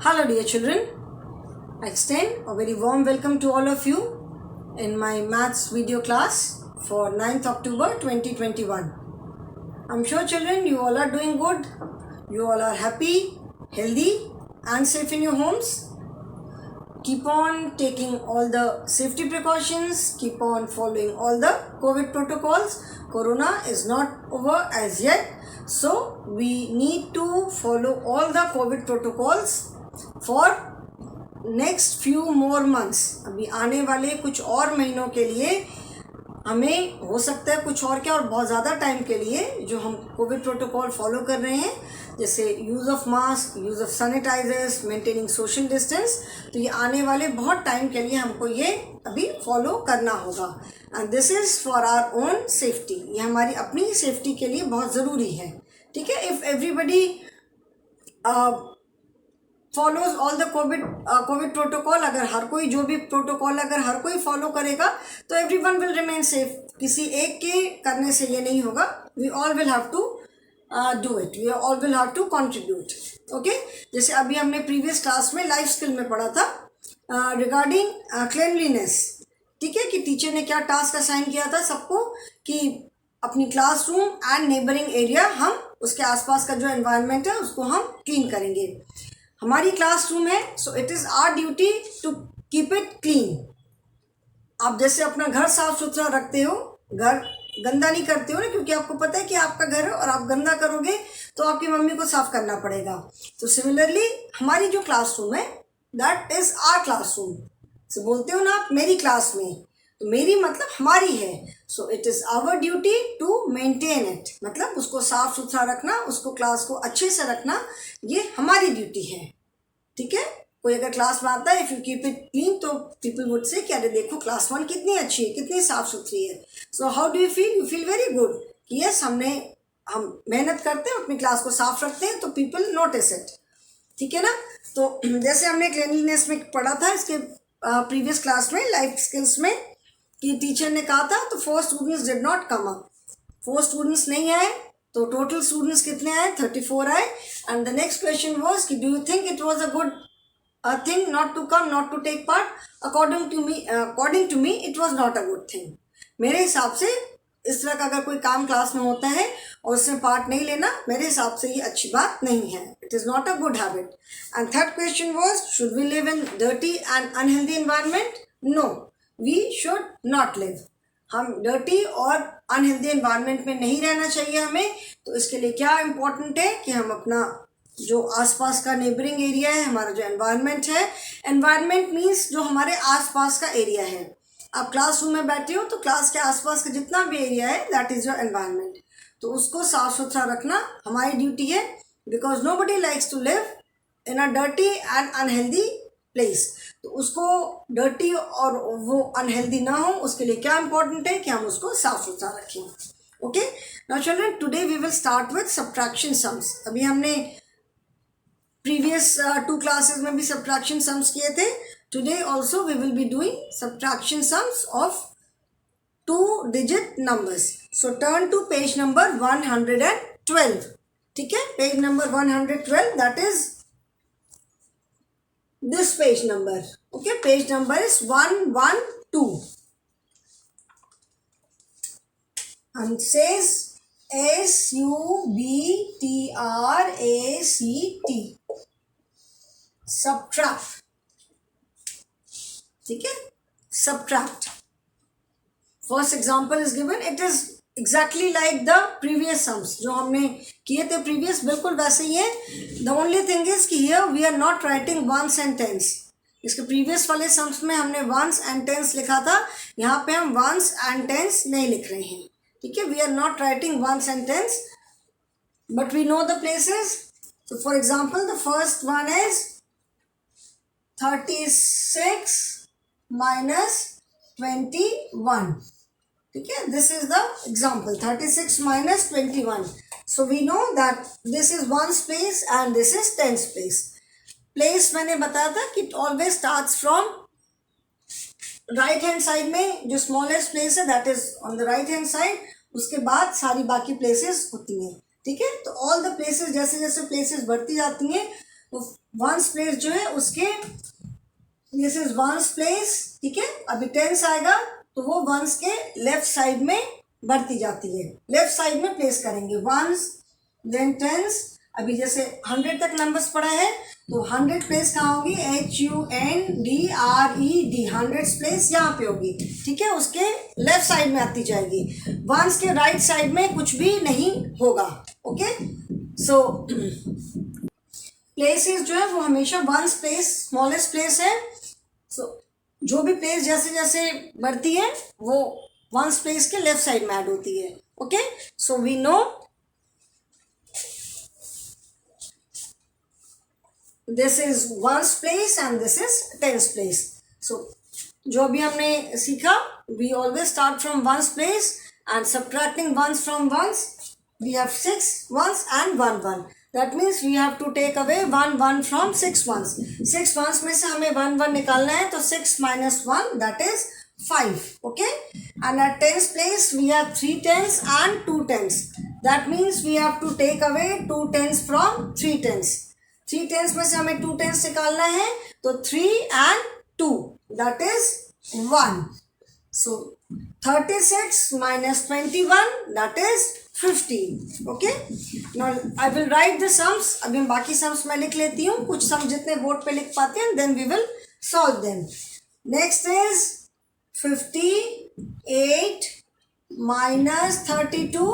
Hello dear children, I extend a very warm welcome to all of you in my maths video class for 9th October 2021. I'm sure children you all are doing good, you all are happy, healthy and safe in your homes. Keep on taking all the safety precautions, keep on following all the COVID protocols. Corona is not over as yet, so we need to follow all the COVID protocols for next few more months. अभी आने वाले कुछ और महीनों के लिए हमें हो सकता है कुछ और क्या और बहुत ज़्यादा टाइम के लिए जो हम कोविड प्रोटोकॉल फॉलो कर रहे हैं, जैसे use of mask, use of sanitizers, maintaining social distance, तो ये आने वाले बहुत टाइम के लिए हमको ये अभी फॉलो करना होगा. And this is for our own safety. ये हमारी अपनी सेफ्टी के लिए बहुत ज़रूरी है. ठीक है. If everybody follows all the Covid protocol, अगर हर कोई जो भी प्रोटोकॉल अगर हर कोई फॉलो करेगा तो एवरीवन विल रिमेन सेफ. किसी एक के करने से ये नहीं होगा. We all will have to do it. We all will have to contribute. Okay. जैसे अभी हमने प्रीवियस क्लास में लाइफ स्किल में पढ़ा था रिगार्डिंग क्लीनलीनेस. ठीक है. कि टीचर ने क्या टास्क असाइन किया था सबको कि अपनी क्लासरूम एंड नेबरिंग एरिया, हम उसके आसपास का जो एनवायरनमेंट है उसको हम क्लीन करेंगे. हमारी क्लासरूम है, so it is our duty to keep it clean. आप जैसे अपना घर साफ सुथरा रखते हो, घर गंदा नहीं करते हो ना, क्योंकि आपको पता है कि आपका घर है और आप गंदा करोगे तो आपकी मम्मी को साफ करना पड़ेगा. तो सिमिलरली हमारी जो क्लासरूम है दैट इज़ आवर क्लासरूम. से बोलते हो ना आप मेरी क्लास में, तो मेरी मतलब हमारी है. So it is our duty to maintain it, मतलब उसको साफ सुथरा रखना, उसको क्लास को अच्छे से रखना, ये हमारी ड्यूटी है. ठीक है. कोई अगर क्लास में आता है, if you keep it clean, तो पीपल वुड से कि अरे देखो क्लास 1 कितनी अच्छी है, कितनी साफ सुथरी है. So how do you feel? You feel very good कि यस हम मेहनत करते हैं, अपनी क्लास को साफ रखते हैं, तो पीपल नोटिस इट. ठीक है ना. तो जैसे हमने क्लीनलीनेस में पढ़ा था इसके प्रीवियस क्लास में लाइफ स्किल्स में, कि टीचर ने कहा था तो 4 students did not come up. 4 students नहीं आए, तो टोटल स्टूडेंट्स कितने आए? 34 आए. And the next question was कि do you think it was a good thing not to come, not to take part? According to me it was not a good thing. मेरे हिसाब से इस तरह का अगर कोई काम क्लास में होता है और उसमें पार्ट नहीं लेना, मेरे हिसाब से ये अच्छी बात नहीं है. It is not a good habit. And third question was should we live in dirty and unhealthy environment? No, we should not live. हम डर्टी और अनहेल्दी एनवायरनमेंट में नहीं रहना चाहिए हमें. तो इसके लिए क्या इम्पोर्टेंट है कि हम अपना जो आसपास का नेबरिंग एरिया है, हमारा जो एनवायरनमेंट है, एनवायरनमेंट मीन्स जो हमारे आसपास का एरिया है. आप क्लासरूम में बैठे हो तो क्लास के आसपास का जितना भी एरिया है दैट इज़ योर एनवायरनमेंट. तो उसको साफ सुथरा रखना हमारी ड्यूटी है, because nobody likes to live in a dirty and unhealthy place. तो उसको डर्टी और वो अनहेल्दी ना हो, उसके लिए क्या इंपॉर्टेंट है कि हम उसको साफ सुथरा रखें. Okay. Now children, today we will start with subtraction sums. अभी हमने प्रीवियस 2 क्लासेस में भी सब्ट्रैक्शन सम्स किए थे. Today also we will be doing subtraction sums of 2-digit numbers. So turn to page number 112. ठीक है. Page number 112, that is this page number. Okay, page number is 112 and says SUBTRACT, subtract. ठीक है. Subtract. First example is given. It is exactly like the previous sums जो हमने किए थे previous, बिल्कुल वैसे ही है. The only thing is कि here we are not writing ones and tens. इसके प्रीवियस वाले सम्स में हमने ones and tens लिखा था, यहाँ पे हम ones and tens नहीं लिख रहे हैं. ठीक है. We are not writing ones and tens, but we know the places. So for example, the first one is 36 minus 21. ठीक है. This is the example 36 minus 21. So we know that this is ones place and this is tens place. Place मैंने बताया था कि it always starts from right hand side में. जो smallest place है that is on the right hand side, उसके बाद सारी बाकी places होती हैं. ठीक है. तो ऑल द प्लेसेस, जैसे जैसे प्लेसेस बढ़ती जाती हैं तो वंस प्लेस जो है उसके, दिस इज वंस प्लेस, ठीक है। अभी टेंस आएगा तो वो वंस के लेफ्ट साइड में बढ़ती जाती है, लेफ्ट साइड में प्लेस करेंगे वंस देन टेंस। अभी जैसे 100 तक नंबर्स पढ़ा है तो 100 प्लेस कहाँ होगी, HUNDRED, 100 प्लेस यहाँ पे होगी, ठीक है, उसके लेफ्ट साइड में आती जाएगी। वंस के राइट साइड में कुछ भी नहीं होगा, ओके। सो प्लेसेस जो है वो हमेशा वंस प्लेस स्मॉलेस्ट प्लेस है। सो जो भी प्लेस जैसे जैसे बढ़ती है वो वंस प्लेस के लेफ्ट साइड में ऐड होती है, okay. So we know this is ones place and this is tens place. सो जो भी हमने सीखा, we always start from ones place and subtracting ones from ones, we have 6 ones and 1 1. That means we have to take away 1 1 from 6 ones. 6 ones में से हमें 1 1 निकालना है, तो 6 minus 1 that is 5. Okay. And at tens place we have 3 tens and 2 tens. That means we have to take away 2 tens from 3 tens. 3 tens में से हमें 2 tens निकालना है, तो 3 and 2 that is 1. So 36 minus 21 that is 15. Okay. Now I will write the sums. अभी हम बाकी sums मैं लिख लेती हूँ, कुछ sums जितने बोर्ड पे लिख पाते हैं, then we will solve them. Next is 58 minus 32,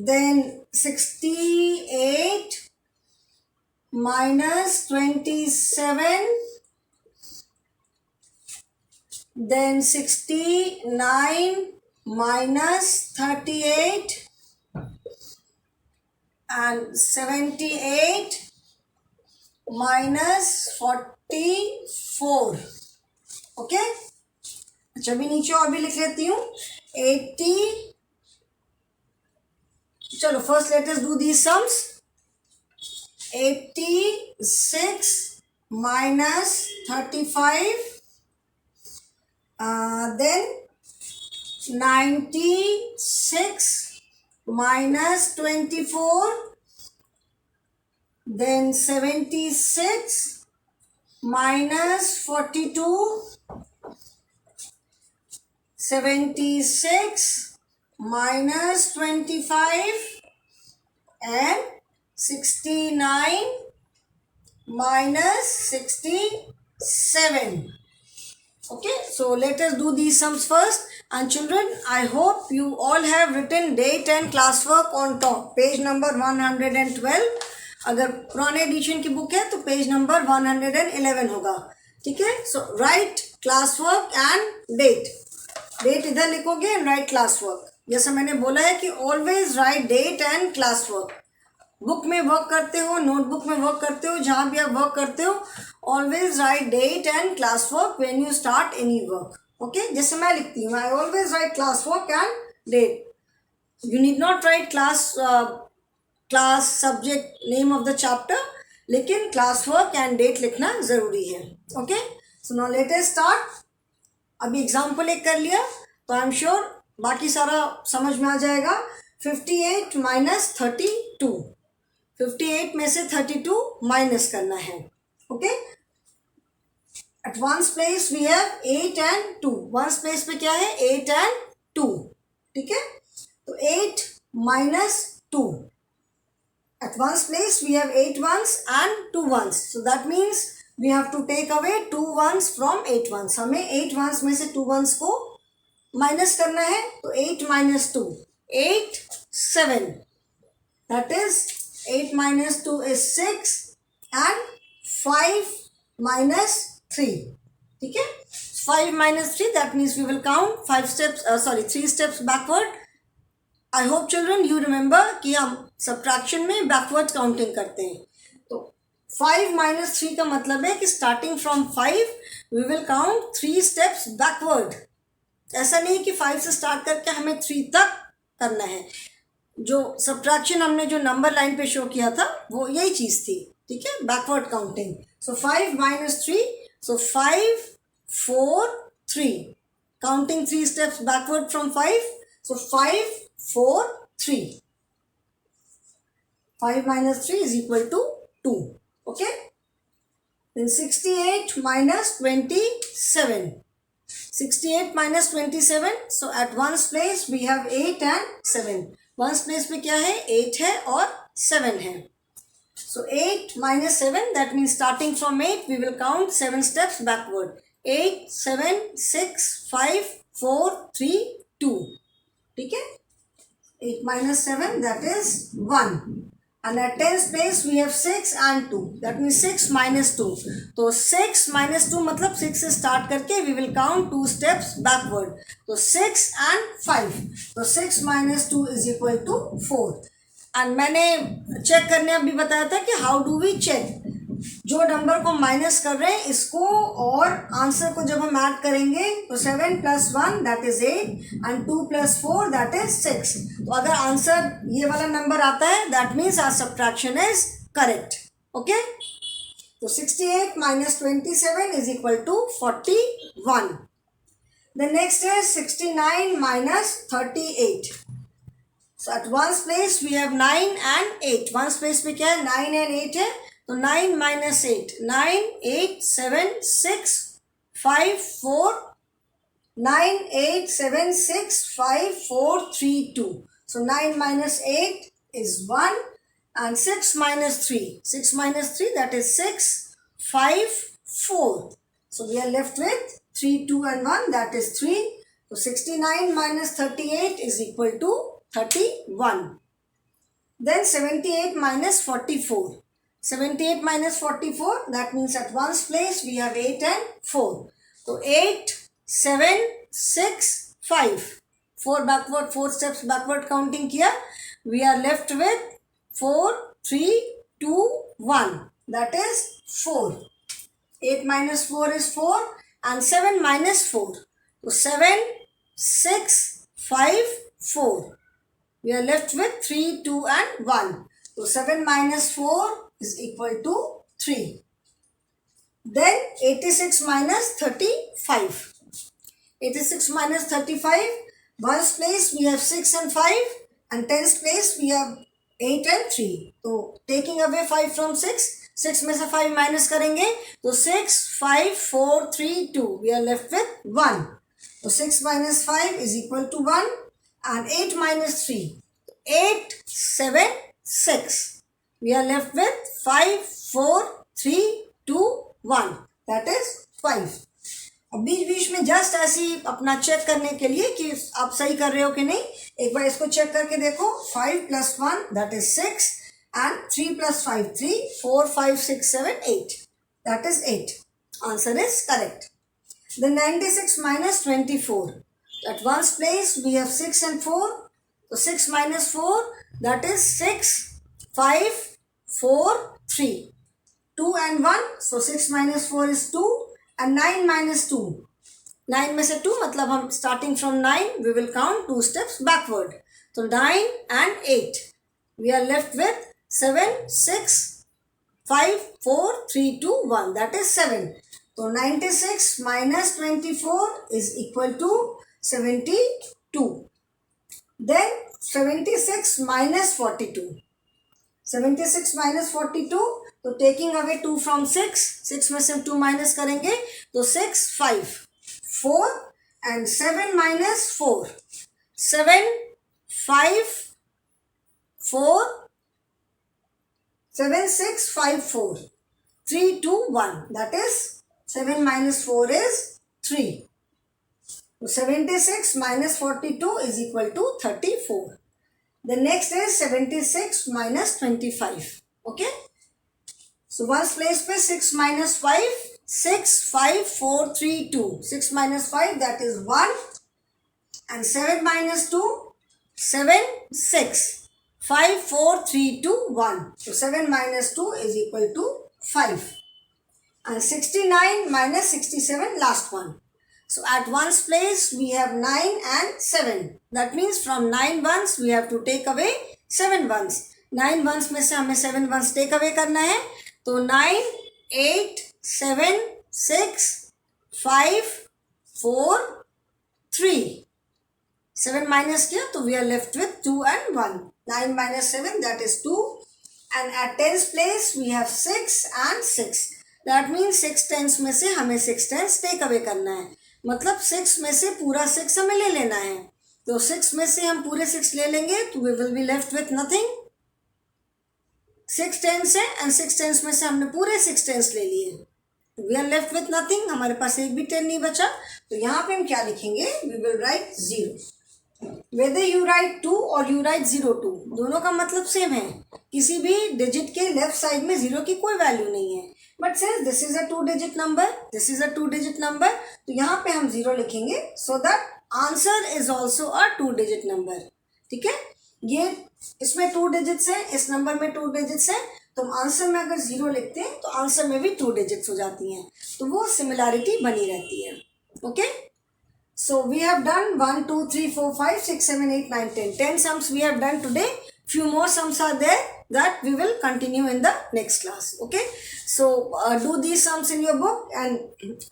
then 68 minus 27, then 69 minus 38 and 78 minus 44. Okay, अच्छा अभी नीचे और भी लिख लेती हूँ 80. चलो first let us do these sums. 86 minus 35, then 96 minus 24, then 76 minus 42, 76 minus 25, and 69 minus 67. Okay, so let us do these sums first. And children, I hope you all have written date and classwork on top, page number 112. अगर पुराने addition की book है तो page number 111 होगा, ठीक है. So write class work and date. Date इधर लिखोगे एंड राइट क्लास वर्क. जैसा मैंने बोला है कि always write date and class work. Book में वर्क करते हो, नोटबुक में वर्क करते हो, जहाँ भी आप वर्क करते हो, always write date and class work when you start any work. Okay, जैसे मैं लिखती हूँ, I always write class work and date. You need not write class subject name of the chapter, लेकिन क्लास वर्क एंड डेट लिखना ज़रूरी है. Okay, so now let us start. अभी example एक कर लिया तो आई एम श्योर बाकी सारा समझ में आ जाएगा. 58 minus 32, 58 में से 32 माइनस करना है. Okay, at ones place we have 8 and 2. Ones place पे क्या है, 8 and 2, ठीक है. तो 8 minus 2. At ones place we have 8 ones and 2 ones. So that means we have to take away 2 ones from 8 ones. हमें 8 ones में से 2 ones को माइनस करना है. तो 8 minus 2, 8, 7. That is 8 minus 2 is 6 and 5 minus 3. ठीक है. 5 minus 3, that means we will count 3 steps backward. I hope children you remember कि हम सब्ट्रैक्शन में बैकवर्ड काउंटिंग करते हैं. तो 5 minus 3 का मतलब है कि starting from 5 we will count 3 steps backward. ऐसा नहीं कि 5 से स्टार्ट करके हमें 3 तक करना है. जो सब्ट्रैक्शन हमने जो नंबर लाइन पे शो किया था वो यही चीज़ थी, ठीक है, backward counting. So 5 minus 3, so 5, 4, 3, counting 3 steps backward from 5. So 5, 4, 3. 5 minus 3 is equal to 2. Okay. Then 68 minus 27. 68 minus 27. So at ones place we have 8 and 7. Ones place में क्या है? 8 है और 7 है. So 8 minus 7, that means starting from 8 we will count 7 steps backward. 8, 7, 6, 5, 4, 3, 2. ठीक है? 8 minus 7, that is 1. And at 10th place we have 6 and 2. That means 6 minus 2. तो 6 minus 2 मतलब 6 से start करके we will count 2 steps backward. तो 6 and 5. तो 6 minus 2 is equal to 4. And मैंने check करने अभी बताया था कि how do we check. जो नंबर को माइनस कर रहे हैं इसको और आंसर को जब हम ऐड करेंगे तो 7 plus 1 that is 8 and 2 plus 4 that is 6. तो अगर आंसर ये वाला नंबर आता है that means our subtraction is correct. Okay? तो 68 minus 27 is equal to 41. The next is 69 minus 38. So at ones place we have 9 and 8. Ones place में क्या है? 9 and 8 है. तो 9 minus 8. 9, 8, 7, 6, 5, 4. 9, 8, 7, 6, 5, 4, 3, 2. So 9 minus 8 is 1. And 6 minus 3. 6 minus 3 that is 6, 5, 4. So we are left with 3, 2 and 1 that is 3. So 69 minus 38 is equal to 31. Then 78 minus 44. 78 minus 44 that means at ones place we have 8 and 4. So 8, 7, 6, 5. 4 backward, 4 steps backward counting किया. We are left with 4, 3, 2, 1. That is 4. 8 minus 4 is 4 and 7 minus 4. So 7, 6, 5, 4. We are left with 3, 2 and 1. So 7 minus 4 is equal to 3. Then 86 minus 35. 86 minus 35. Ones place we have 6 and 5 and tens place we have 8 and 3. So taking away 5 from 6, 6 में से 5 minus करेंगे तो 6, 5, 4, 3, 2. We are left with 1. So 6 minus 5 is equal to 1 and 8 minus 3. 8, 7, 6. We are left with 5, 4, 3, 2, 1. That is 5. अब बीच बीच में just ऐसी अपना check करने के लिए कि आप सही कर रहे हो कि नहीं, एक बार इसको चेक करके देखो. 5 plus 1 that is 6 and 3 plus 5 3, 4, 5, 6, 7, 8. That is 8. Answer is correct. Then 96 minus 24. At ones place we have 6 and 4. So 6 minus 4 that is 6, 5, 4, 3. 2 and 1. So 6 minus 4 is 2 and 9 minus 2. 9 में से 2 मतलब हम starting from 9 we will count 2 steps backward. So 9 and 8. We are left with 7, 6, 5, 4, 3, 2, 1. That is 7. So 96 minus 24 is equal to 72. Then 76 minus 42. 76 minus 42. तो taking away 2 from 6. 6 में से 2 minus करेंगे तो 6, 5, 4 and 7 minus 4. 7, 5, 4, 7, 6, 5, 4. 3, 2, 1. That is 7 minus 4 is 3. So 76 minus 42 is equal to 34. The next is 76 minus 25. Okay. So ones place पे 6 minus 5. 6, 5, 4, 3, 2. 6 minus 5 that is 1. And 7 minus 2. 7, 6. 5, 4, 3, 2, 1. So 7 minus 2 is equal to 5. And 69 minus 67 last one. So at ones place we have 9 and 7. That means from 9 ones we have to take away 7 ones. 9 ones में से हमें 7 ones take away करना है. तो 9, 8, 7, 6, 5, 4, 3. 7 minus किया तो we are left with 2 and 1. 9 minus 7 that is 2. and at tens place we have 6 and 6. That means 6 tens में से हमें 6 tens take away करना है, मतलब 6 में से पूरा 6 हमें ले लेना है. तो 6 में से हम पूरे 6 ले लेंगे तो we will be left with nothing. 6 tens है and 6 tens में से हमने पूरे 6 tens ले लिए, we are left with nothing, हमारे पास एक भी 10 नहीं बचा. तो यहाँ पे हम क्या लिखेंगे, we will write 0. whether you write 2 और you write 02, दोनों का मतलब सेम है. किसी भी डिजिट के लेफ्ट साइड में 0 की कोई वैल्यू नहीं है. But since this is a 2 digit number, this is a 2 digit number, तो यहाँ पे हम 0 लिखेंगे so that answer is also a 2 digit number. ठीक है, ये इसमें 2 डिजिट्स है, इस नंबर में 2 डिजिट्स है, तो हम आंसर में अगर 0 लिखते हैं तो आंसर में भी 2 डिजिट्स हो जाती हैं, तो वो सिमिलैरिटी बनी रहती है. Okay, so we have done 1 2 3 4 5 6 7 8 9 10 sums we have done today. Few more sums are there that we will continue in the next class. Okay, so do these sums in your book and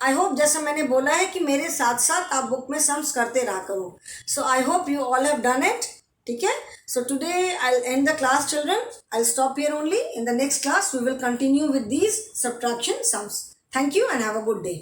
I hope, जैसा मैंने बोला है कि मेरे साथ साथ आप book में sums करते रहा करो. So I hope you all have done it. ठीक है, so today I'll end the class children. I'll stop here only. In the next class we will continue with these subtraction sums. Thank you and have a good day.